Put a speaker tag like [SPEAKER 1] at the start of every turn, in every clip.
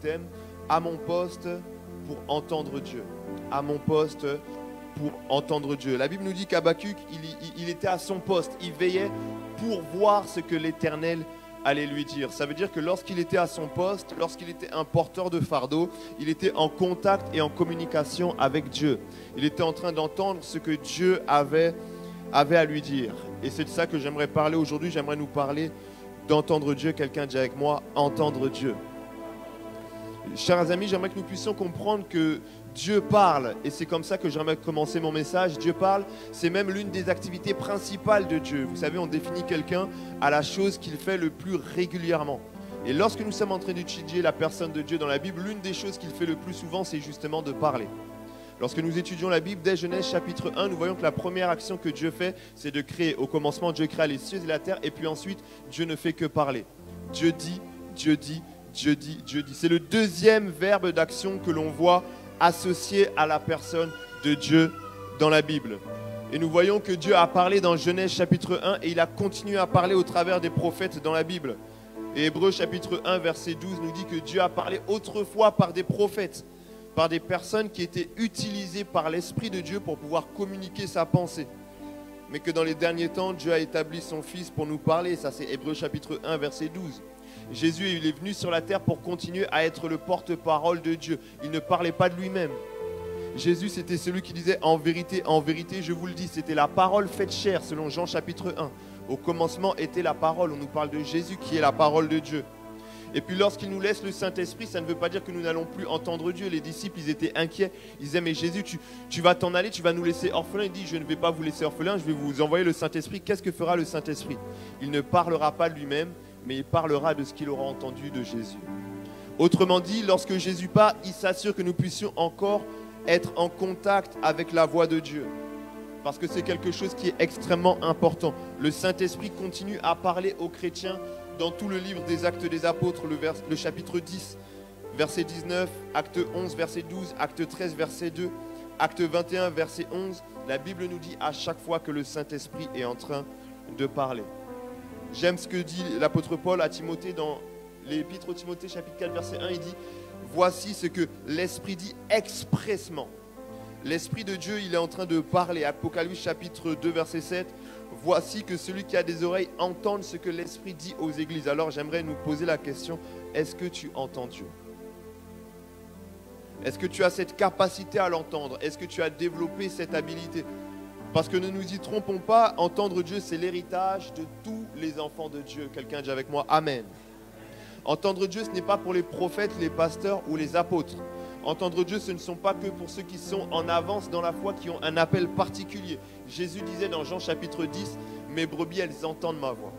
[SPEAKER 1] thème, à mon poste pour entendre Dieu. À mon poste pour entendre Dieu. La Bible nous dit qu'Habakkuk, il était à son poste, il veillait pour voir ce que l'Éternel allait lui dire. Ça veut dire que lorsqu'il était à son poste, lorsqu'il était un porteur de fardeau, il était en contact et en communication avec Dieu. Il était en train d'entendre ce que Dieu avait à lui dire. Et c'est de ça que j'aimerais parler aujourd'hui. J'aimerais nous parler d'entendre Dieu. Quelqu'un dit avec moi, entendre Dieu. Chers amis, j'aimerais que nous puissions comprendre que Dieu parle, et c'est comme ça que j'aimerais commencer mon message. Dieu parle, c'est même l'une des activités principales de Dieu. Vous savez, on définit quelqu'un à la chose qu'il fait le plus régulièrement. Et lorsque nous sommes en train d'étudier la personne de Dieu dans la Bible, l'une des choses qu'il fait le plus souvent, c'est justement de parler. Lorsque nous étudions la Bible, dès Genèse chapitre 1, nous voyons que la première action que Dieu fait, c'est de créer. Au commencement, Dieu créa les cieux et la terre, et puis ensuite, Dieu ne fait que parler. Dieu dit, Dieu dit, Dieu dit, Dieu dit. C'est le deuxième verbe d'action que l'on voit associé à la personne de Dieu dans la Bible. Et nous voyons que Dieu a parlé dans Genèse chapitre 1 et il a continué à parler au travers des prophètes dans la Bible. Et Hébreux chapitre 1 verset 12 nous dit que Dieu a parlé autrefois par des prophètes, par des personnes qui étaient utilisées par l'Esprit de Dieu pour pouvoir communiquer sa pensée. Mais que dans les derniers temps, Dieu a établi son Fils pour nous parler. Ça c'est Hébreux chapitre 1 verset 12. Jésus, il est venu sur la terre pour continuer à être le porte-parole de Dieu. Il ne parlait pas de lui-même. Jésus, c'était celui qui disait en vérité, je vous le dis, c'était la parole faite chair, selon Jean chapitre 1. Au commencement était la parole. On nous parle de Jésus qui est la parole de Dieu. Et puis lorsqu'il nous laisse le Saint-Esprit, ça ne veut pas dire que nous n'allons plus entendre Dieu. Les disciples, ils étaient inquiets. Ils disaient, mais Jésus, tu vas t'en aller, tu vas nous laisser orphelins. Il dit, je ne vais pas vous laisser orphelins, je vais vous envoyer le Saint-Esprit. Qu'est-ce que fera le Saint-Esprit? Il ne parlera pas de lui-même, mais il parlera de ce qu'il aura entendu de Jésus. Autrement dit, lorsque Jésus part, il s'assure que nous puissions encore être en contact avec la voix de Dieu. Parce que c'est quelque chose qui est extrêmement important. Le Saint-Esprit continue à parler aux chrétiens dans tout le livre des Actes des Apôtres, le chapitre 10, verset 19, Acte 11, verset 12, Acte 13, verset 2, Acte 21, verset 11. La Bible nous dit à chaque fois que le Saint-Esprit est en train de parler. J'aime ce que dit l'apôtre Paul à Timothée dans l'épître au Timothée, chapitre 4, verset 1. Il dit, voici ce que l'Esprit dit expressement. L'Esprit de Dieu, il est en train de parler. Apocalypse, chapitre 2, verset 7. Voici que celui qui a des oreilles entende ce que l'Esprit dit aux églises. Alors j'aimerais nous poser la question, est-ce que tu entends Dieu? Est-ce que tu as cette capacité à l'entendre? Est-ce que tu as développé cette habilité? Parce que ne nous y trompons pas, entendre Dieu, c'est l'héritage de tous les enfants de Dieu. Quelqu'un dit avec moi, Amen. Entendre Dieu, ce n'est pas pour les prophètes, les pasteurs ou les apôtres. Entendre Dieu, ce ne sont pas que pour ceux qui sont en avance dans la foi, qui ont un appel particulier. Jésus disait dans Jean chapitre 10, mes brebis, elles entendent ma voix.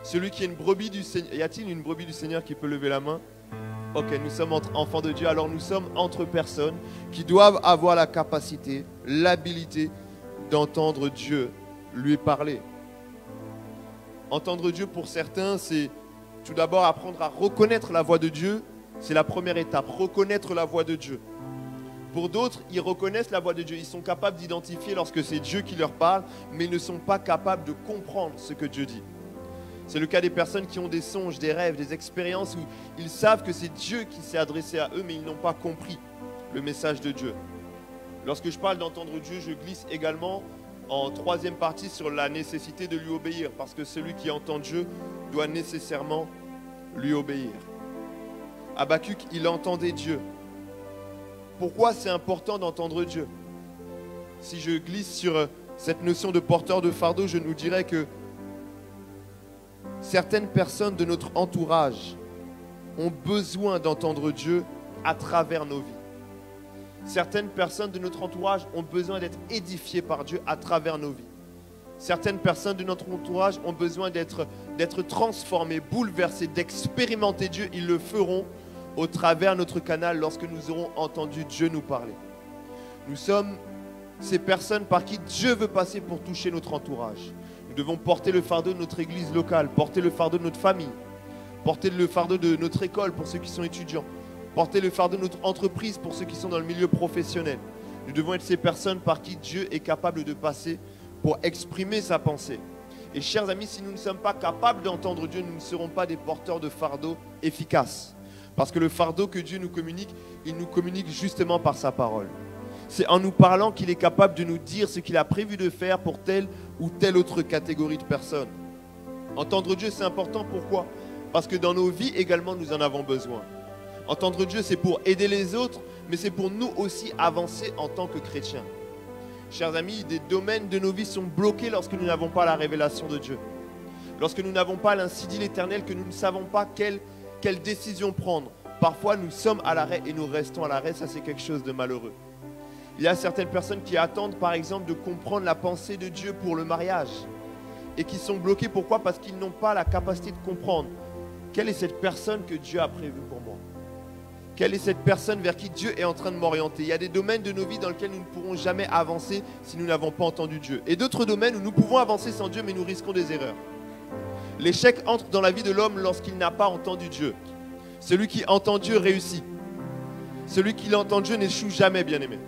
[SPEAKER 1] Celui qui est une brebis du Seigneur, y a-t-il une brebis du Seigneur qui peut lever la main? Ok, nous sommes entre enfants de Dieu, alors nous sommes entre personnes qui doivent avoir la capacité, l'habilité d'entendre Dieu lui parler. Entendre Dieu pour certains, c'est tout d'abord apprendre à reconnaître la voix de Dieu. C'est la première étape, reconnaître la voix de Dieu. Pour d'autres, ils reconnaissent la voix de Dieu. Ils sont capables d'identifier lorsque c'est Dieu qui leur parle, mais ils ne sont pas capables de comprendre ce que Dieu dit. C'est le cas des personnes qui ont des songes, des rêves, des expériences où ils savent que c'est Dieu qui s'est adressé à eux, mais ils n'ont pas compris le message de Dieu. Lorsque je parle d'entendre Dieu, je glisse également en troisième partie sur la nécessité de lui obéir, parce que celui qui entend Dieu doit nécessairement lui obéir. Habakkuk, il entendait Dieu. Pourquoi c'est important d'entendre Dieu? Si je glisse sur cette notion de porteur de fardeau, je nous dirais que certaines personnes de notre entourage ont besoin d'entendre Dieu à travers nos vies. Certaines personnes de notre entourage ont besoin d'être édifiées par Dieu à travers nos vies. Certaines personnes de notre entourage ont besoin d'être transformées, bouleversées, d'expérimenter Dieu. Ils le feront au travers de notre canal lorsque nous aurons entendu Dieu nous parler. Nous sommes ces personnes par qui Dieu veut passer pour toucher notre entourage. Nous devons porter le fardeau de notre église locale, porter le fardeau de notre famille, porter le fardeau de notre école pour ceux qui sont étudiants, porter le fardeau de notre entreprise pour ceux qui sont dans le milieu professionnel. Nous devons être ces personnes par qui Dieu est capable de passer pour exprimer sa pensée. Et chers amis, si nous ne sommes pas capables d'entendre Dieu, nous ne serons pas des porteurs de fardeau efficaces. Parce que le fardeau que Dieu nous communique, il nous communique justement par sa parole. C'est en nous parlant qu'il est capable de nous dire ce qu'il a prévu de faire pour telle ou telle autre catégorie de personnes. Entendre Dieu, c'est important. Pourquoi? Parce que dans nos vies également, nous en avons besoin. Entendre Dieu, c'est pour aider les autres, mais c'est pour nous aussi avancer en tant que chrétiens. Chers amis, des domaines de nos vies sont bloqués lorsque nous n'avons pas la révélation de Dieu. Lorsque nous n'avons pas l'ainsi dit l'Éternel, que nous ne savons pas quelle décision prendre. Parfois, nous sommes à l'arrêt et nous restons à l'arrêt. Ça, c'est quelque chose de malheureux. Il y a certaines personnes qui attendent, par exemple, de comprendre la pensée de Dieu pour le mariage et qui sont bloquées. Pourquoi? Parce qu'ils n'ont pas la capacité de comprendre quelle est cette personne que Dieu a prévue pour moi. Quelle est cette personne vers qui Dieu est en train de m'orienter? Il y a des domaines de nos vies dans lesquels nous ne pourrons jamais avancer si nous n'avons pas entendu Dieu. Et d'autres domaines où nous pouvons avancer sans Dieu, mais nous risquons des erreurs. L'échec entre dans la vie de l'homme lorsqu'il n'a pas entendu Dieu. Celui qui entend Dieu réussit. Celui qui entend Dieu n'échoue jamais, bien-aimé.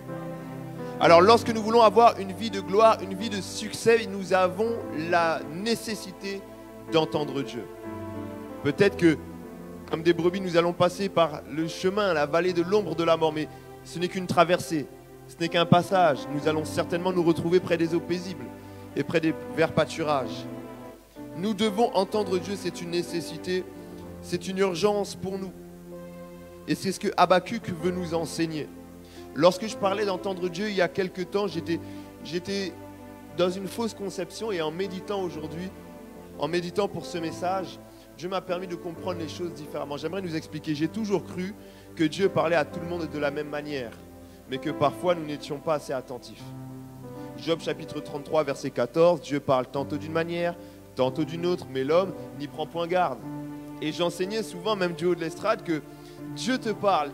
[SPEAKER 1] Alors lorsque nous voulons avoir une vie de gloire, une vie de succès, nous avons la nécessité d'entendre Dieu. Peut-être que, comme des brebis, nous allons passer par le chemin, la vallée de l'ombre de la mort, mais ce n'est qu'une traversée, ce n'est qu'un passage. Nous allons certainement nous retrouver près des eaux paisibles et près des verts pâturages. Nous devons entendre Dieu, c'est une nécessité, c'est une urgence pour nous. Et c'est ce que Habacuc veut nous enseigner. Lorsque je parlais d'entendre Dieu il y a quelque temps, j'étais dans une fausse conception, et en méditant aujourd'hui, en méditant pour ce message, Dieu m'a permis de comprendre les choses différemment. J'aimerais nous expliquer. J'ai toujours cru que Dieu parlait à tout le monde de la même manière, mais que parfois nous n'étions pas assez attentifs. Job chapitre 33 verset 14, Dieu parle tantôt d'une manière, tantôt d'une autre, mais l'homme n'y prend point garde. Et j'enseignais souvent, même du haut de l'estrade, que Dieu te parle,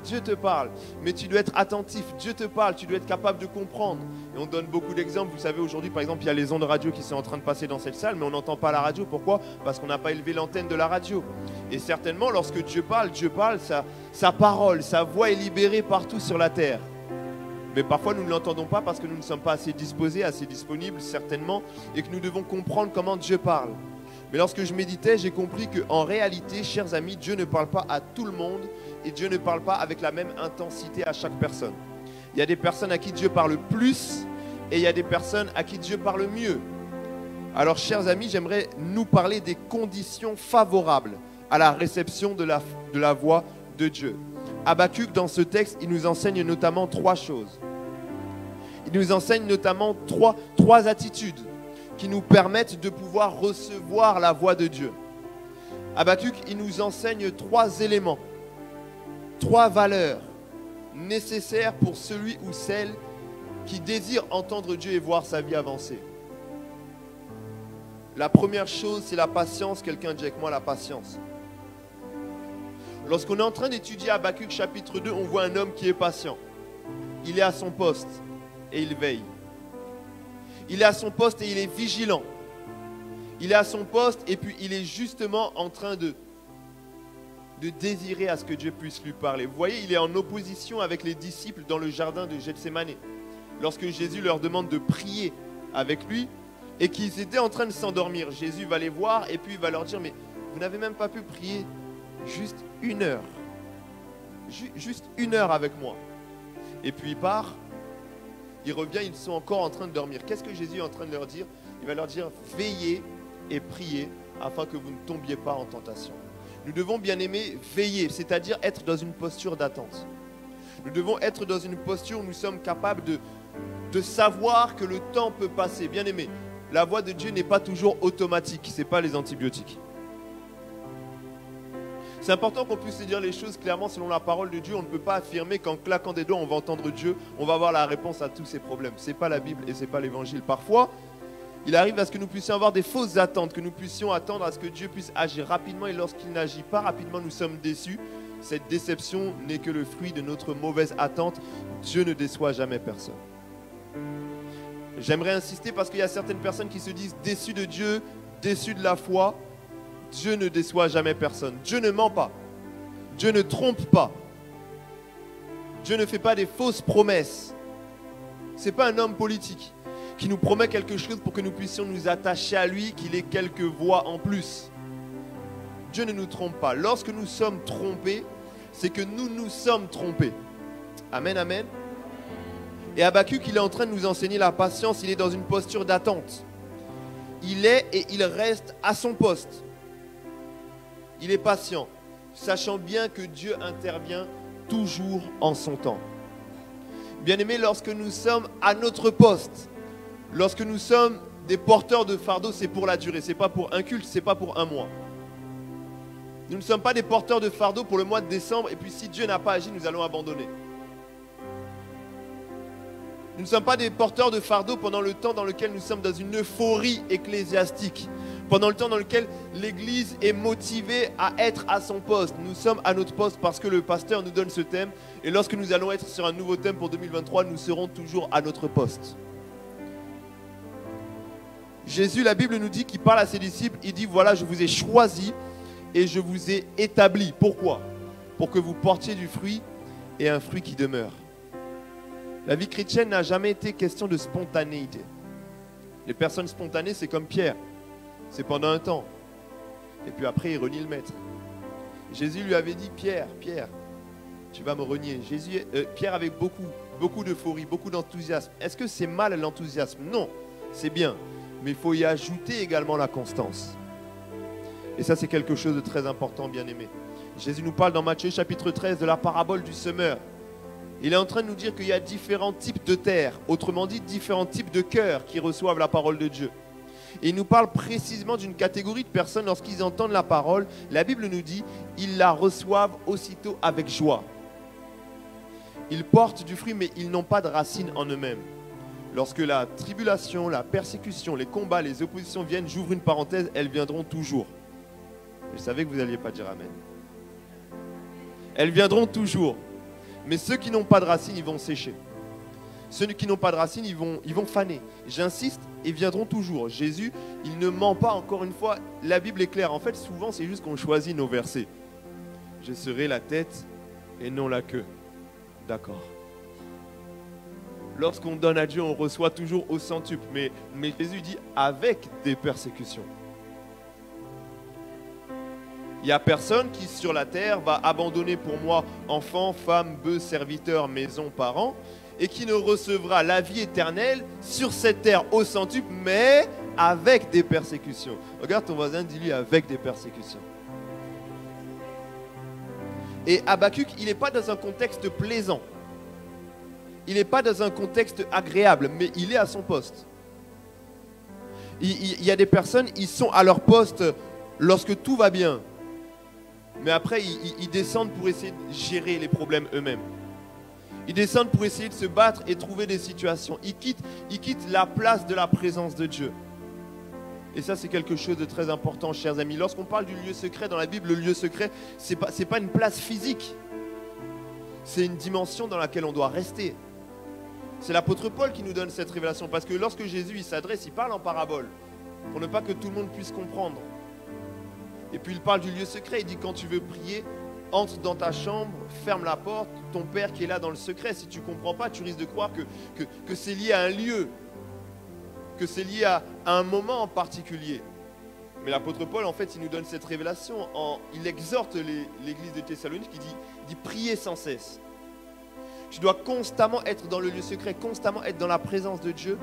[SPEAKER 1] mais tu dois être attentif. Dieu te parle, tu dois être capable de comprendre. Et on donne beaucoup d'exemples. Vous savez, aujourd'hui, par exemple, il y a les ondes radio qui sont en train de passer dans cette salle, mais on n'entend pas la radio. Pourquoi? Parce qu'on n'a pas élevé l'antenne de la radio. Et certainement, lorsque Dieu parle, sa parole, sa voix est libérée partout sur la terre. Mais parfois, nous ne l'entendons pas parce que nous ne sommes pas assez disposés, assez disponibles, certainement, et que nous devons comprendre comment Dieu parle. Mais lorsque je méditais, j'ai compris qu'en réalité, chers amis, Dieu ne parle pas à tout le monde et Dieu ne parle pas avec la même intensité à chaque personne. Il y a des personnes à qui Dieu parle plus et il y a des personnes à qui Dieu parle mieux. Alors, chers amis, j'aimerais nous parler des conditions favorables à la réception de la voix de Dieu. Habacuc, dans ce texte, il nous enseigne notamment trois choses. Il nous enseigne notamment trois attitudes qui nous permettent de pouvoir recevoir la voix de Dieu. Habacuc, il nous enseigne trois éléments, trois valeurs nécessaires pour celui ou celle qui désire entendre Dieu et voir sa vie avancer. La première chose, c'est la patience. Quelqu'un dit avec moi la patience. Lorsqu'on est en train d'étudier Habacuc chapitre 2, on voit un homme qui est patient. Il est à son poste et il veille. Il est à son poste et il est vigilant. Il est à son poste et puis il est justement en train de désirer à ce que Dieu puisse lui parler. Vous voyez, il est en opposition avec les disciples dans le jardin de Gethsémane. Lorsque Jésus leur demande de prier avec lui et qu'ils étaient en train de s'endormir, Jésus va les voir et puis il va leur dire, mais vous n'avez même pas pu prier juste 1 heure. Juste 1 heure avec moi. Et puis il part. Il revient, ils sont encore en train de dormir. Qu'est-ce que Jésus est en train de leur dire? Il va leur dire, veillez et priez afin que vous ne tombiez pas en tentation. Nous devons, bien aimer, veiller, c'est-à-dire être dans une posture d'attente. Nous devons être dans une posture où nous sommes capables de savoir que le temps peut passer. Bien aimé, la voix de Dieu n'est pas toujours automatique, ce n'est pas les antibiotiques. C'est important qu'on puisse se dire les choses clairement selon la parole de Dieu. On ne peut pas affirmer qu'en claquant des doigts, on va entendre Dieu, on va avoir la réponse à tous ces problèmes. Ce n'est pas la Bible et ce n'est pas l'Évangile. Parfois, il arrive à ce que nous puissions avoir des fausses attentes, que nous puissions attendre à ce que Dieu puisse agir rapidement. Et lorsqu'il n'agit pas rapidement, nous sommes déçus. Cette déception n'est que le fruit de notre mauvaise attente. Dieu ne déçoit jamais personne. J'aimerais insister parce qu'il y a certaines personnes qui se disent déçues de Dieu, déçues de la foi. Dieu ne déçoit jamais personne. Dieu ne ment pas. Dieu ne trompe pas. Dieu ne fait pas des fausses promesses. Ce n'est pas un homme politique qui nous promet quelque chose pour que nous puissions nous attacher à lui, qu'il ait quelques voix en plus. Dieu ne nous trompe pas. Lorsque nous sommes trompés, c'est que nous nous sommes trompés. Amen, amen. Et Habakkuk, il est en train de nous enseigner la patience. Il est dans une posture d'attente. Il est et il reste à son poste. Il est patient, sachant bien que Dieu intervient toujours en son temps. Bien-aimés, lorsque nous sommes à notre poste, lorsque nous sommes des porteurs de fardeau, c'est pour la durée. Ce n'est pas pour un culte, ce n'est pas pour un mois. Nous ne sommes pas des porteurs de fardeau pour le mois de décembre. Et puis si Dieu n'a pas agi, nous allons abandonner. Nous ne sommes pas des porteurs de fardeau pendant le temps dans lequel nous sommes dans une euphorie ecclésiastique. Pendant le temps dans lequel l'Église est motivée à être à son poste. Nous sommes à notre poste parce que le pasteur nous donne ce thème. Et lorsque nous allons être sur un nouveau thème pour 2023, nous serons toujours à notre poste. Jésus, la Bible nous dit qu'il parle à ses disciples. Il dit, voilà, je vous ai choisis et je vous ai établis. Pourquoi? Pour que vous portiez du fruit et un fruit qui demeure. La vie chrétienne n'a jamais été question de spontanéité. Les personnes spontanées, c'est comme Pierre. C'est pendant un temps. Et puis après, il renie le maître. Jésus lui avait dit, Pierre, tu vas me renier. Pierre avait beaucoup d'euphorie, beaucoup d'enthousiasme. Est-ce que c'est mal l'enthousiasme? Non, c'est bien. Mais il faut y ajouter également la constance. Et ça, c'est quelque chose de très important, bien-aimé. Jésus nous parle dans Matthieu chapitre 13 de la parabole du semeur. Il est en train de nous dire qu'il y a différents types de terre, autrement dit différents types de cœurs qui reçoivent la parole de Dieu. Et il nous parle précisément d'une catégorie de personnes lorsqu'ils entendent la parole. La Bible nous dit, ils la reçoivent aussitôt avec joie. Ils portent du fruit, mais ils n'ont pas de racines en eux-mêmes. Lorsque la tribulation, la persécution, les combats, les oppositions viennent, j'ouvre une parenthèse, elles viendront toujours. Je savais que vous n'alliez pas dire amen. Elles viendront toujours. Mais ceux qui n'ont pas de racines, ils vont sécher. Ceux qui n'ont pas de racines, ils vont faner. J'insiste, ils viendront toujours. Jésus, il ne ment pas, encore une fois. La Bible est claire. En fait, souvent, c'est juste qu'on choisit nos versets. Je serai la tête et non la queue. D'accord. Lorsqu'on donne à Dieu, on reçoit toujours au centuple. Mais Jésus dit avec des persécutions. Il n'y a personne qui sur la terre va abandonner pour moi enfant, femme, bœuf, serviteur, maison, parents, et qui ne recevra la vie éternelle sur cette terre au centuple, mais avec des persécutions. Regarde ton voisin, dis-lui avec des persécutions. Et Habakkuk, il n'est pas dans un contexte plaisant. Il n'est pas dans un contexte agréable, mais il est à son poste. Il y a des personnes, ils sont à leur poste lorsque tout va bien. Mais après, ils descendent pour essayer de gérer les problèmes eux-mêmes. Ils descendent pour essayer de se battre et trouver des situations. Ils quittent la place de la présence de Dieu. Et ça, c'est quelque chose de très important, chers amis. Lorsqu'on parle du lieu secret dans la Bible, le lieu secret, ce n'est pas une place physique. C'est une dimension dans laquelle on doit rester. C'est l'apôtre Paul qui nous donne cette révélation. Parce que lorsque Jésus il s'adresse, il parle en parabole. Pour ne pas que tout le monde puisse comprendre. Et puis il parle du lieu secret, il dit quand tu veux prier, entre dans ta chambre, ferme la porte, ton Père qui est là dans le secret. Si tu ne comprends pas, tu risques de croire que c'est lié à un lieu, que c'est lié à un moment en particulier. Mais l'apôtre Paul, en fait, il nous donne cette révélation, il exhorte l'église de Thessalonique, il dit priez sans cesse. Tu dois constamment être dans le lieu secret, constamment être dans la présence de Dieu,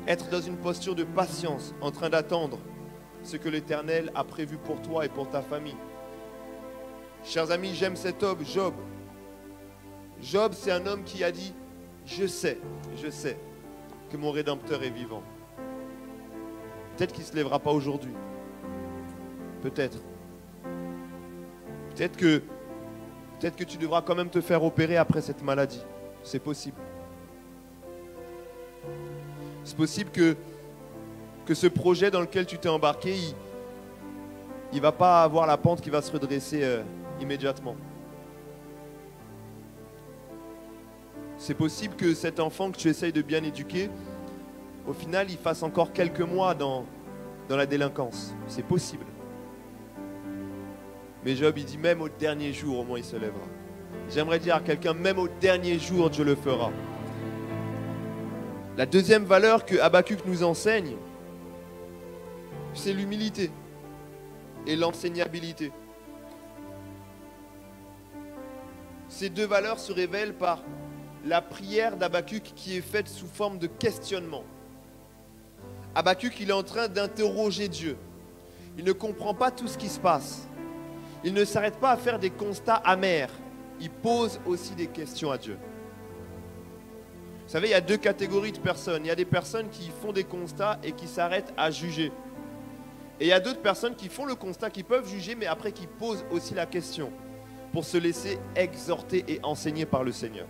[SPEAKER 1] être dans une posture de patience, en train d'attendre ce que l'Éternel a prévu pour toi et pour ta famille. Chers amis, j'aime cet homme, Job. Job, c'est un homme qui a dit, je sais que mon Rédempteur est vivant. Peut-être qu'il ne se lèvera pas aujourd'hui. Peut-être. Peut-être que tu devras quand même te faire opérer après cette maladie. C'est possible. C'est possible que ce projet dans lequel tu t'es embarqué, il ne va pas avoir la pente qui va se redresser immédiatement. C'est possible que cet enfant que tu essayes de bien éduquer, au final, il fasse encore quelques mois dans la délinquance. C'est possible. Mais Job, il dit même au dernier jour, au moins il se lèvera. J'aimerais dire à quelqu'un, même au dernier jour, Dieu le fera. La deuxième valeur que Habakkuk nous enseigne, c'est l'humilité et l'enseignabilité. Ces deux valeurs se révèlent par la prière d'Habacuc qui est faite sous forme de questionnement. Habacuc, il est en train d'interroger Dieu. Il ne comprend pas tout ce qui se passe. Il ne s'arrête pas à faire des constats amers. Il pose aussi des questions à Dieu. Vous savez, il y a deux catégories de personnes. Il y a des personnes qui font des constats et qui s'arrêtent à juger. Et il y a d'autres personnes qui font le constat, qui peuvent juger, mais après qui posent aussi la question pour se laisser exhorter et enseigner par le Seigneur.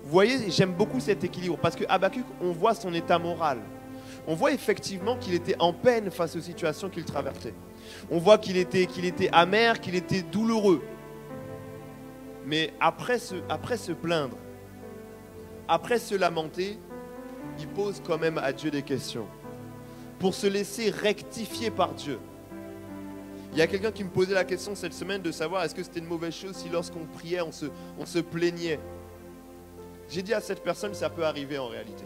[SPEAKER 1] Vous voyez, j'aime beaucoup cet équilibre parce que Habacuc, on voit son état moral. On voit effectivement qu'il était en peine face aux situations qu'il traversait. On voit qu'il était amer, qu'il était douloureux. Mais après se plaindre, après se lamenter, il pose quand même à Dieu des questions pour se laisser rectifier par Dieu. Il y a quelqu'un qui me posait la question cette semaine de savoir est-ce que c'était une mauvaise chose si lorsqu'on priait, on se plaignait. J'ai dit à cette personne, ça peut arriver en réalité.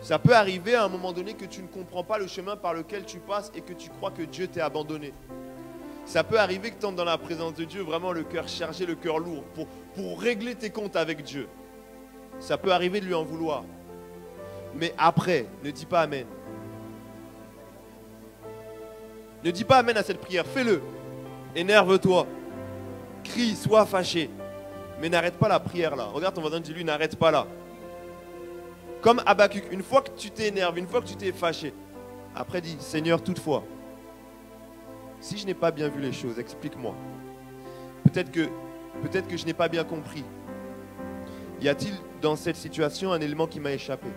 [SPEAKER 1] Ça peut arriver à un moment donné que tu ne comprends pas le chemin par lequel tu passes et que tu crois que Dieu t'ait abandonné. Ça peut arriver que tu entres dans la présence de Dieu, vraiment le cœur chargé, le cœur lourd, pour régler tes comptes avec Dieu. Ça peut arriver de lui en vouloir. Mais après, ne dis pas Amen. Ne dis pas Amen à cette prière, fais-le. Énerve-toi. Crie, sois fâché. Mais n'arrête pas la prière là. Regarde ton voisin, dis-lui, n'arrête pas là. Comme Habacuc, une fois que tu t'énerves, une fois que tu t'es fâché, après dis, Seigneur, toutefois, si je n'ai pas bien vu les choses, explique-moi. Peut-être que je n'ai pas bien compris. Y a-t-il dans cette situation un élément qui m'a échappé?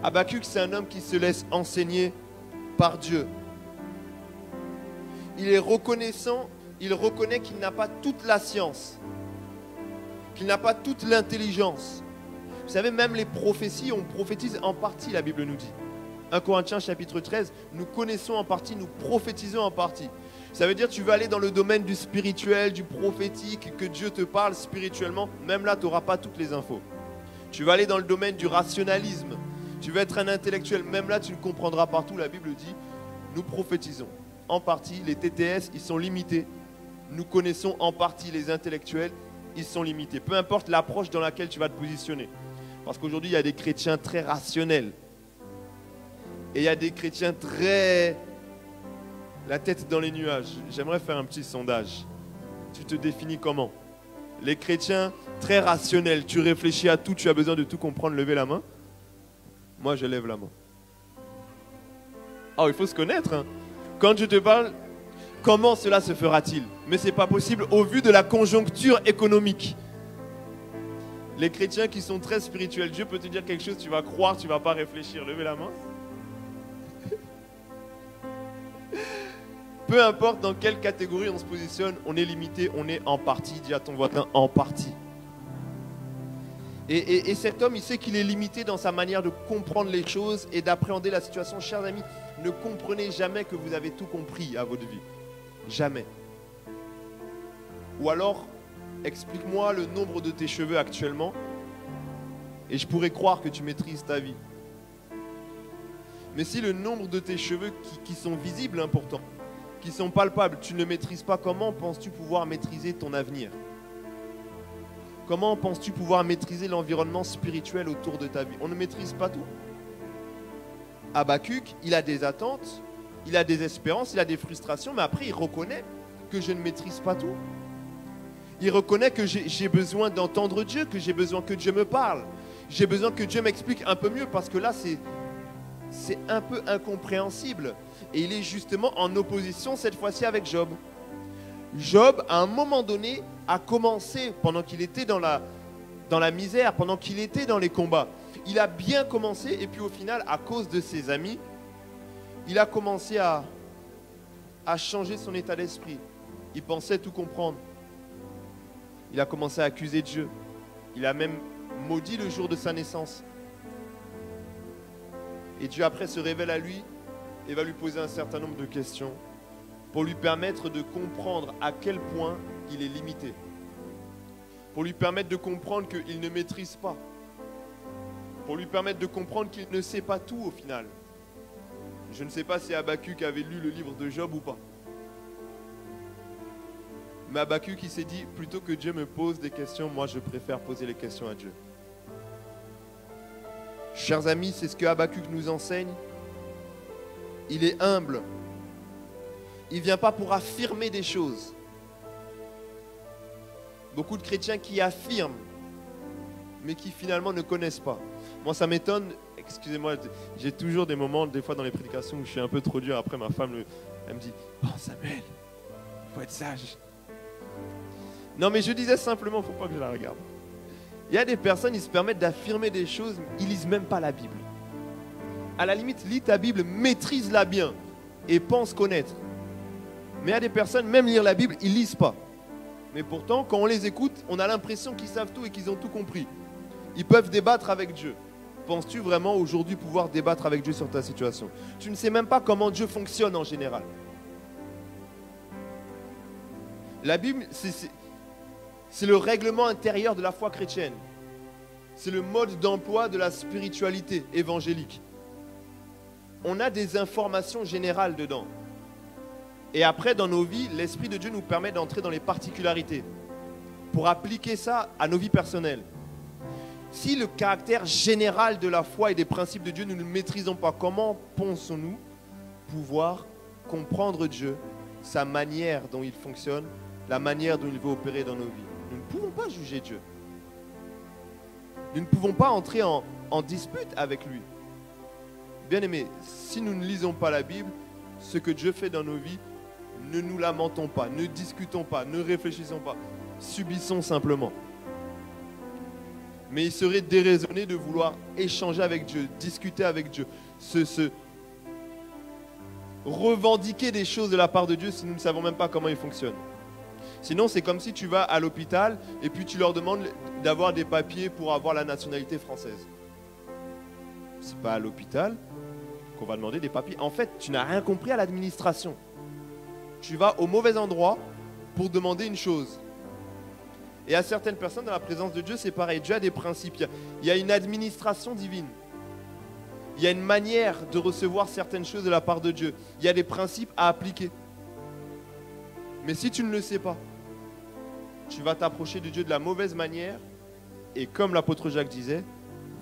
[SPEAKER 1] Habacuc, c'est un homme qui se laisse enseigner par Dieu. Il est reconnaissant, il reconnaît qu'il n'a pas toute la science, qu'il n'a pas toute l'intelligence. Vous savez, même les prophéties, on prophétise en partie, la Bible nous dit. 1 Corinthiens chapitre 13, nous connaissons en partie, nous prophétisons en partie. Ça veut dire que tu vas aller dans le domaine du spirituel, du prophétique, que Dieu te parle spirituellement. Même là, tu n'auras pas toutes les infos. Tu vas aller dans le domaine du rationalisme. Tu vas être un intellectuel. Même là, tu ne comprendras partout. La Bible dit, nous prophétisons en partie. Les TTS, ils sont limités. Nous connaissons en partie les intellectuels. Ils sont limités. Peu importe l'approche dans laquelle tu vas te positionner. Parce qu'aujourd'hui, il y a des chrétiens très rationnels. Et il y a des chrétiens très... la tête dans les nuages. J'aimerais faire un petit sondage. Tu te définis comment? Les chrétiens très rationnels. Tu réfléchis à tout, tu as besoin de tout comprendre. Levez la main. Moi, je lève la main. Oh, il faut se connaître. Hein. Quand je te parle, comment cela se fera-t-il? Mais ce n'est pas possible au vu de la conjoncture économique. Les chrétiens qui sont très spirituels, Dieu peut te dire quelque chose, tu vas croire, tu ne vas pas réfléchir. Levez la main. Peu importe dans quelle catégorie on se positionne, on est limité, on est en partie. Dis à ton voisin, en partie. Et cet homme, il sait qu'il est limité dans sa manière de comprendre les choses et d'appréhender la situation. Chers amis, ne comprenez jamais que vous avez tout compris à votre vie. Jamais. Ou alors, explique-moi le nombre de tes cheveux actuellement et je pourrais croire que tu maîtrises ta vie. Mais si le nombre de tes cheveux qui sont visibles, importants, qui sont palpables, tu ne maîtrises pas, comment penses-tu pouvoir maîtriser ton avenir? Comment penses-tu pouvoir maîtriser l'environnement spirituel autour de ta vie? On ne maîtrise pas tout. Habacuc, il a des attentes, il a des espérances, il a des frustrations, mais après il reconnaît que je ne maîtrise pas tout. Il reconnaît que j'ai besoin d'entendre Dieu, que j'ai besoin que Dieu me parle. J'ai besoin que Dieu m'explique un peu mieux parce que là c'est un peu incompréhensible. Et il est justement en opposition cette fois-ci avec Job. Job, à un moment donné, a commencé, pendant qu'il était dans la misère, pendant qu'il était dans les combats, il a bien commencé et puis au final, à cause de ses amis, il a commencé à changer son état d'esprit. Il pensait tout comprendre. Il a commencé à accuser Dieu. Il a même maudit le jour de sa naissance. Et Dieu après se révèle à lui et va lui poser un certain nombre de questions pour lui permettre de comprendre à quel point il est limité. Pour lui permettre de comprendre qu'il ne maîtrise pas. Pour lui permettre de comprendre qu'il ne sait pas tout au final. Je ne sais pas si Habacuc avait lu le livre de Job ou pas. Mais Habakkuk qui s'est dit, plutôt que Dieu me pose des questions, moi je préfère poser les questions à Dieu. Chers amis, c'est ce que Habakkuk nous enseigne. Il est humble. Il ne vient pas pour affirmer des choses. Beaucoup de chrétiens qui affirment, mais qui finalement ne connaissent pas. Moi, ça m'étonne. Excusez-moi, j'ai toujours des moments, des fois dans les prédications, où je suis un peu trop dur. Après, ma femme, elle me dit, « Oh Samuel, il faut être sage. » Non, mais je disais simplement, il ne faut pas que je la regarde. Il y a des personnes, ils se permettent d'affirmer des choses, ils ne lisent même pas la Bible. À la limite, lis ta Bible, maîtrise-la bien et pense connaître. Mais il y a des personnes, même lire la Bible, ils ne lisent pas. Mais pourtant, quand on les écoute, on a l'impression qu'ils savent tout et qu'ils ont tout compris. Ils peuvent débattre avec Dieu. Penses-tu vraiment aujourd'hui pouvoir débattre avec Dieu sur ta situation? Tu ne sais même pas comment Dieu fonctionne en général. La Bible, c'est le règlement intérieur de la foi chrétienne. C'est le mode d'emploi de la spiritualité évangélique. On a des informations générales dedans. Et après, dans nos vies, l'Esprit de Dieu nous permet d'entrer dans les particularités pour appliquer ça à nos vies personnelles. Si le caractère général de la foi et des principes de Dieu, nous ne le maîtrisons pas, comment pensons-nous pouvoir comprendre Dieu, sa manière dont il fonctionne, la manière dont il veut opérer dans nos vies? Nous ne pouvons pas juger Dieu. Nous ne pouvons pas entrer en dispute avec lui. Bien-aimés, si nous ne lisons pas la Bible, ce que Dieu fait dans nos vies, ne nous lamentons pas, ne discutons pas, ne réfléchissons pas, subissons simplement. Mais il serait déraisonné de vouloir échanger avec Dieu, discuter avec Dieu, se revendiquer des choses de la part de Dieu si nous ne savons même pas comment il fonctionne. Sinon, c'est comme si tu vas à l'hôpital et puis tu leur demandes d'avoir des papiers pour avoir la nationalité française. C'est pas à l'hôpital qu'on va demander des papiers. En fait, tu n'as rien compris à l'administration. Tu vas au mauvais endroit pour demander une chose. Et à certaines personnes, dans la présence de Dieu, c'est pareil. Dieu a des principes. Il y a une administration divine. Il y a une manière de recevoir certaines choses de la part de Dieu. Il y a des principes à appliquer. Mais si tu ne le sais pas, tu vas t'approcher de Dieu de la mauvaise manière. Et comme l'apôtre Jacques disait,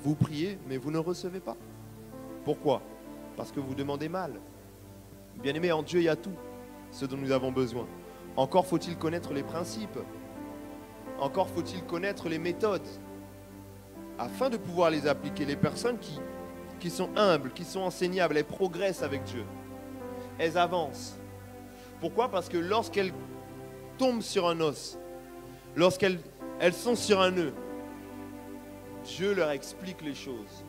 [SPEAKER 1] vous priez, mais vous ne recevez pas. Pourquoi? Parce que vous demandez mal. Bien-aimés, en Dieu, il y a tout ce dont nous avons besoin. Encore faut-il connaître les principes. Encore faut-il connaître les méthodes afin de pouvoir les appliquer. Les personnes qui sont humbles, qui sont enseignables, elles progressent avec Dieu. Elles avancent. Pourquoi? Parce que lorsqu'elles tombent sur un os, lorsqu'elles sont sur un nœud, Dieu leur explique les choses.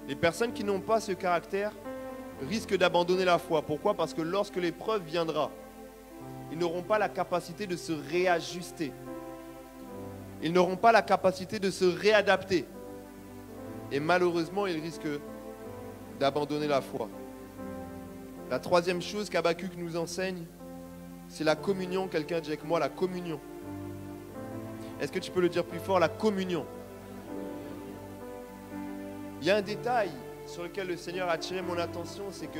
[SPEAKER 1] Les personnes qui n'ont pas ce caractère risquent d'abandonner la foi. Pourquoi? Parce que lorsque l'épreuve viendra, ils n'auront pas la capacité de se réajuster. Ils n'auront pas la capacité de se réadapter. Et malheureusement, ils risquent d'abandonner la foi. La troisième chose qu'Habakkuk nous enseigne, c'est la communion. Quelqu'un dit avec moi, la communion. Est-ce que tu peux le dire plus fort, la communion? Il y a un détail sur lequel le Seigneur a attiré mon attention, c'est que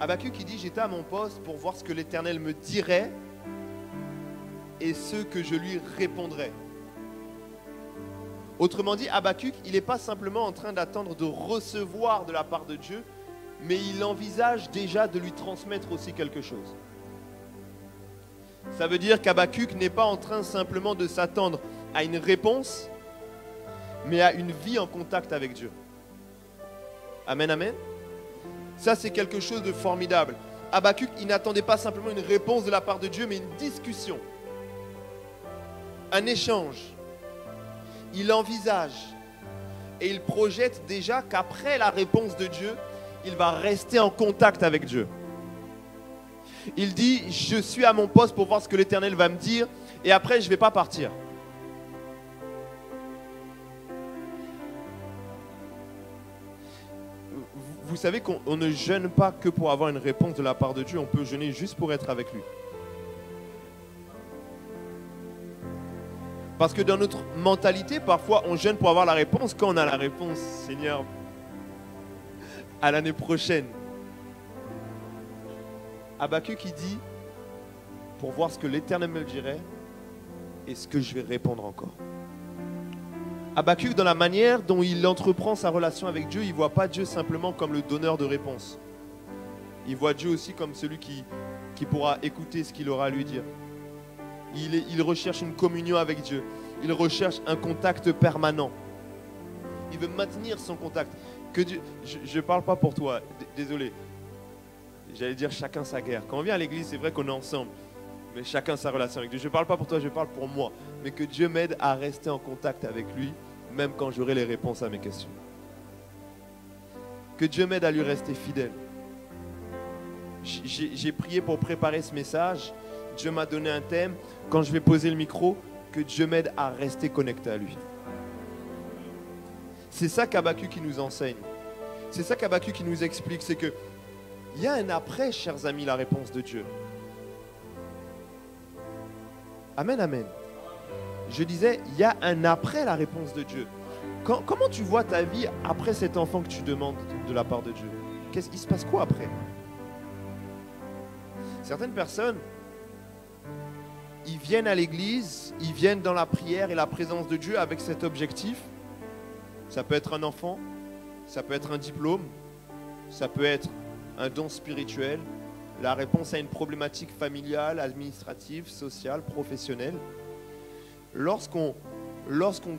[SPEAKER 1] Habakkuk il dit, j'étais à mon poste pour voir ce que l'Éternel me dirait et ce que je lui répondrais. Autrement dit, Habakkuk, il n'est pas simplement en train d'attendre de recevoir de la part de Dieu, mais il envisage déjà de lui transmettre aussi quelque chose. Ça veut dire qu'Habakkuk n'est pas en train simplement de s'attendre à une réponse, mais à une vie en contact avec Dieu. Amen, amen. Ça, c'est quelque chose de formidable. Habakkuk, il n'attendait pas simplement une réponse de la part de Dieu, mais une discussion, un échange. Il envisage et il projette déjà qu'après la réponse de Dieu, il va rester en contact avec Dieu. Il dit, je suis à mon poste pour voir ce que l'Éternel va me dire et après, je ne vais pas partir. Vous savez qu'on ne jeûne pas que pour avoir une réponse de la part de Dieu, on peut jeûner juste pour être avec lui. Parce que dans notre mentalité, parfois, on jeûne pour avoir la réponse. Quand on a la réponse, Seigneur, à l'année prochaine. Habakkuk, il dit, pour voir ce que l'Éternel me dirait et ce que je vais répondre encore. Habakkuk, dans la manière dont il entreprend sa relation avec Dieu, il ne voit pas Dieu simplement comme le donneur de réponses. Il voit Dieu aussi comme celui qui pourra écouter ce qu'il aura à lui dire. Il recherche une communion avec Dieu. Il recherche un contact permanent. Il veut maintenir son contact. Que Dieu, je ne parle pas pour toi, désolé. J'allais dire chacun sa guerre. Quand on vient à l'église, c'est vrai qu'on est ensemble. Mais chacun sa relation avec Dieu. Je ne parle pas pour toi, je parle pour moi. Mais que Dieu m'aide à rester en contact avec lui, même quand j'aurai les réponses à mes questions. Que Dieu m'aide à lui rester fidèle. J'ai prié pour préparer ce message. Dieu m'a donné un thème. Quand je vais poser le micro, que Dieu m'aide à rester connecté à lui. C'est ça qu'Habakkuk qui nous enseigne. C'est ça qu'Habakkuk qui nous explique. C'est que il y a un après, chers amis, la réponse de Dieu. Amen, amen. Je disais, il y a un après la réponse de Dieu. Comment tu vois ta vie après cet enfant que tu demandes de la part de Dieu? Il se passe quoi après? Certaines personnes, ils viennent à l'église, ils viennent dans la prière et la présence de Dieu avec cet objectif. Ça peut être un enfant, ça peut être un diplôme, ça peut être un don spirituel, la réponse à une problématique familiale, administrative, sociale, professionnelle. Lorsqu'on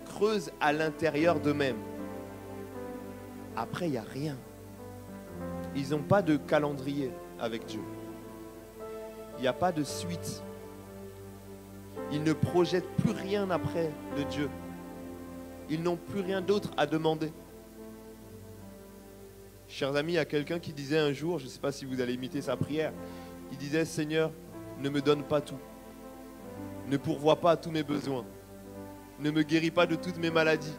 [SPEAKER 1] creuse à l'intérieur d'eux-mêmes, après il n'y a rien. Ils n'ont pas de calendrier avec Dieu. Il n'y a pas de suite. Ils ne projettent plus rien après de Dieu. Ils n'ont plus rien d'autre à demander. Chers amis, il y a quelqu'un qui disait un jour, je ne sais pas si vous allez imiter sa prière, il disait, Seigneur, ne me donne pas tout. Ne pourvois pas à tous mes besoins. Ne me guéris pas de toutes mes maladies.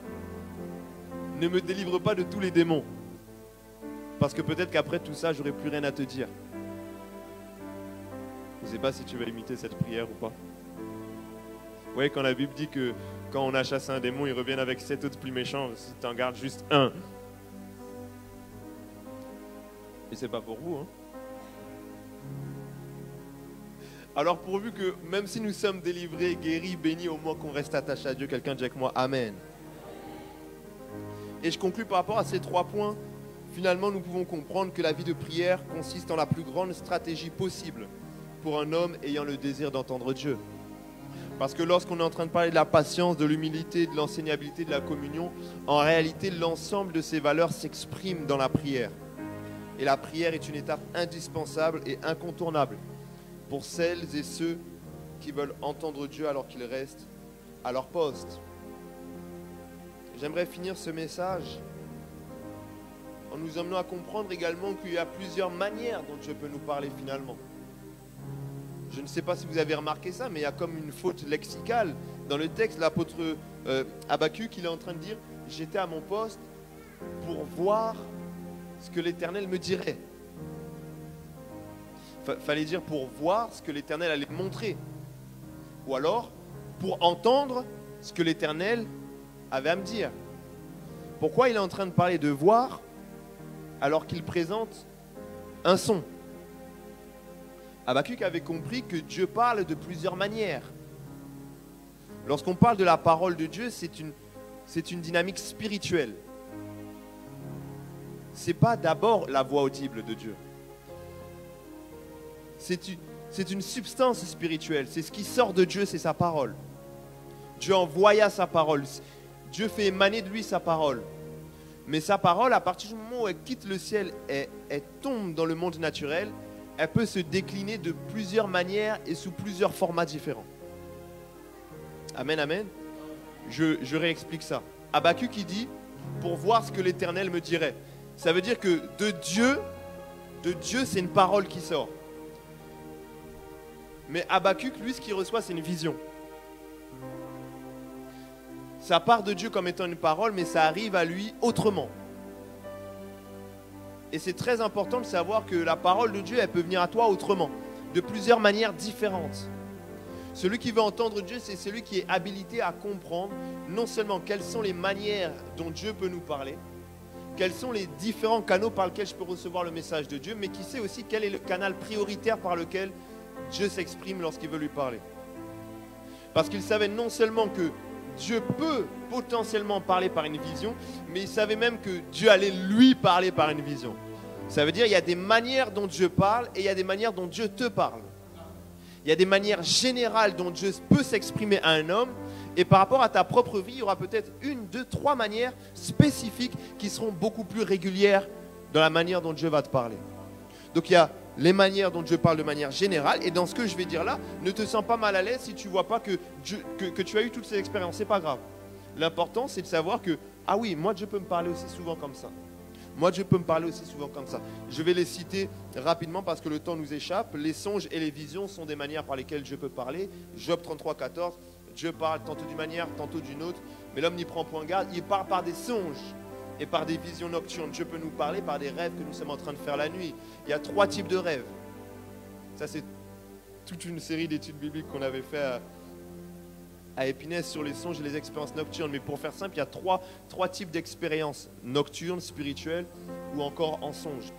[SPEAKER 1] Ne me délivre pas de tous les démons. Parce que peut-être qu'après tout ça, j'aurai plus rien à te dire. Je ne sais pas si tu vas imiter cette prière ou pas. Vous voyez, quand la Bible dit que quand on a chassé un démon, ils reviennent avec 7 autres plus méchants, si tu en gardes juste un. Et c'est pas pour vous, hein. Alors pourvu que, même si nous sommes délivrés, guéris, bénis, au moins qu'on reste attaché à Dieu, quelqu'un dit avec moi, Amen. Et je conclue par rapport à ces 3 points. Finalement, nous pouvons comprendre que la vie de prière consiste en la plus grande stratégie possible pour un homme ayant le désir d'entendre Dieu. Parce que lorsqu'on est en train de parler de la patience, de l'humilité, de l'enseignabilité, de la communion, en réalité, l'ensemble de ces valeurs s'expriment dans la prière. Et la prière est une étape indispensable et incontournable pour celles et ceux qui veulent entendre Dieu alors qu'ils restent à leur poste. J'aimerais finir ce message en nous amenant à comprendre également qu'il y a plusieurs manières dont Dieu peut nous parler finalement. Je ne sais pas si vous avez remarqué ça, mais il y a comme une faute lexicale dans le texte. L'apôtre Habakkuk, il est en train de dire « J'étais à mon poste pour voir ce que l'Éternel me dirait. » Fallait dire pour voir ce que l'Éternel allait me montrer. Ou alors, pour entendre ce que l'Éternel avait à me dire. Pourquoi il est en train de parler de voir alors qu'il présente un son? Habakkuk avait compris que Dieu parle de plusieurs manières. Lorsqu'on parle de la parole de Dieu, c'est une dynamique spirituelle. Ce n'est pas d'abord la voix audible de Dieu. C'est une substance spirituelle. C'est ce qui sort de Dieu, c'est sa parole. Dieu envoya sa parole. Dieu fait émaner de lui sa parole. Mais sa parole, à partir du moment où elle quitte le ciel et elle tombe dans le monde naturel, elle peut se décliner de plusieurs manières et sous plusieurs formats différents. Amen, amen. Je réexplique ça. Habakkuk, il dit, pour voir ce que l'Éternel me dirait. Ça veut dire que de Dieu, c'est une parole qui sort. Mais Habakkuk, lui, ce qu'il reçoit, c'est une vision. Ça part de Dieu comme étant une parole, mais ça arrive à lui autrement. Et c'est très important de savoir que la parole de Dieu, elle peut venir à toi autrement, de plusieurs manières différentes. Celui qui veut entendre Dieu, c'est celui qui est habilité à comprendre non seulement quelles sont les manières dont Dieu peut nous parler, quels sont les différents canaux par lesquels je peux recevoir le message de Dieu, mais qui sait aussi quel est le canal prioritaire par lequel Dieu s'exprime lorsqu'il veut lui parler. Parce qu'il savait non seulement que Dieu peut potentiellement parler par une vision, mais il savait même que Dieu allait lui parler par une vision. Ça veut dire qu'il y a des manières dont Dieu parle et il y a des manières dont Dieu te parle. Il y a des manières générales dont Dieu peut s'exprimer à un homme, et par rapport à ta propre vie, il y aura peut-être 1, 2, 3 manières spécifiques qui seront beaucoup plus régulières dans la manière dont Dieu va te parler. Donc il y a les manières dont Dieu parle de manière générale, et dans ce que je vais dire là, ne te sens pas mal à l'aise si tu ne vois pas que tu as eu toutes ces expériences, c'est pas grave. L'important c'est de savoir que, ah oui, moi Dieu peut me parler aussi souvent comme ça. Moi Dieu peut me parler aussi souvent comme ça. Je vais les citer rapidement parce que le temps nous échappe. Les songes et les visions sont des manières par lesquelles Dieu peut parler. Job 33, 14, Dieu parle tantôt d'une manière, tantôt d'une autre, mais l'homme n'y prend point garde, il parle par des songes et par des visions nocturnes. Dieu peut nous parler par des rêves que nous sommes en train de faire la nuit. Il y a 3 types de rêves. Ça, c'est toute une série d'études bibliques qu'on avait fait à Épinay sur les songes et les expériences nocturnes. Mais pour faire simple, il y a trois types d'expériences nocturnes, spirituelles ou encore en songe.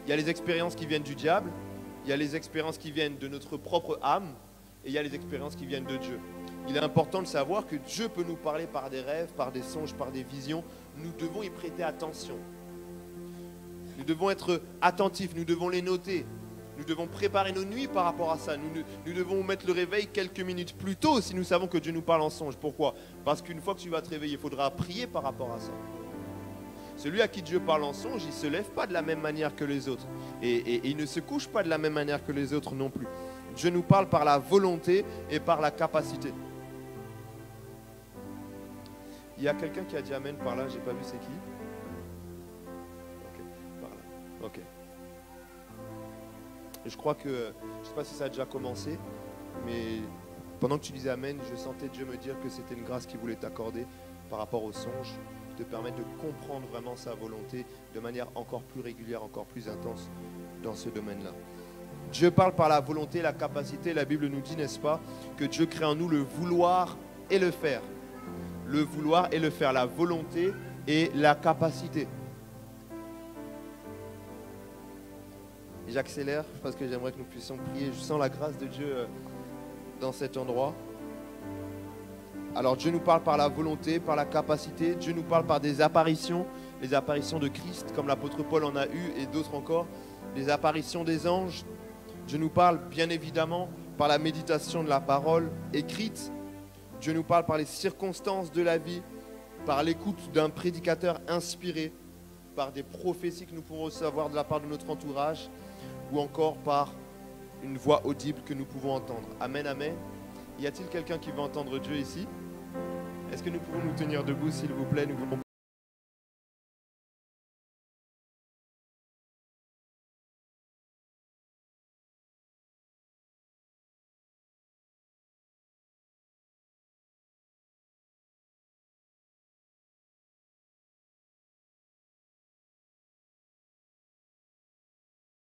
[SPEAKER 1] Il y a les expériences qui viennent du diable, il y a les expériences qui viennent de notre propre âme et il y a les expériences qui viennent de Dieu. Il est important de savoir que Dieu peut nous parler par des rêves, par des songes, par des visions. Nous devons y prêter attention. Nous devons être attentifs, nous devons les noter. Nous devons préparer nos nuits par rapport à ça. Nous devons mettre le réveil quelques minutes plus tôt si nous savons que Dieu nous parle en songe. Pourquoi? Parce qu'une fois que tu vas te réveiller, il faudra prier par rapport à ça. Celui à qui Dieu parle en songe, il ne se lève pas de la même manière que les autres. Et il ne se couche pas de la même manière que les autres non plus. Dieu nous parle par la volonté et par la capacité. Il y a quelqu'un qui a dit Amen par là, j'ai pas vu c'est qui. Ok, par là. Ok. Je crois que, je ne sais pas si ça a déjà commencé, mais pendant que tu disais Amen, je sentais Dieu me dire que c'était une grâce qu'il voulait t'accorder par rapport au songe, te permettre de comprendre vraiment sa volonté de manière encore plus régulière, encore plus intense dans ce domaine-là. Dieu parle par la volonté, la capacité. La Bible nous dit, n'est-ce pas, que Dieu crée en nous le vouloir et le faire. Le vouloir et le faire, la volonté et la capacité. J'accélère parce que j'aimerais que nous puissions prier. Je sens la grâce de Dieu dans cet endroit. Alors Dieu nous parle par la volonté, par la capacité. Dieu nous parle par des apparitions, les apparitions de Christ, comme l'apôtre Paul en a eu et d'autres encore. Les apparitions des anges. Dieu nous parle bien évidemment par la méditation de la parole écrite. Dieu nous parle par les circonstances de la vie, par l'écoute d'un prédicateur inspiré, par des prophéties que nous pouvons recevoir de la part de notre entourage, ou encore par une voix audible que nous pouvons entendre. Amen, amen. Y a-t-il quelqu'un qui veut entendre Dieu ici? Est-ce que nous pouvons nous tenir debout, s'il vous plaît? Nous voulons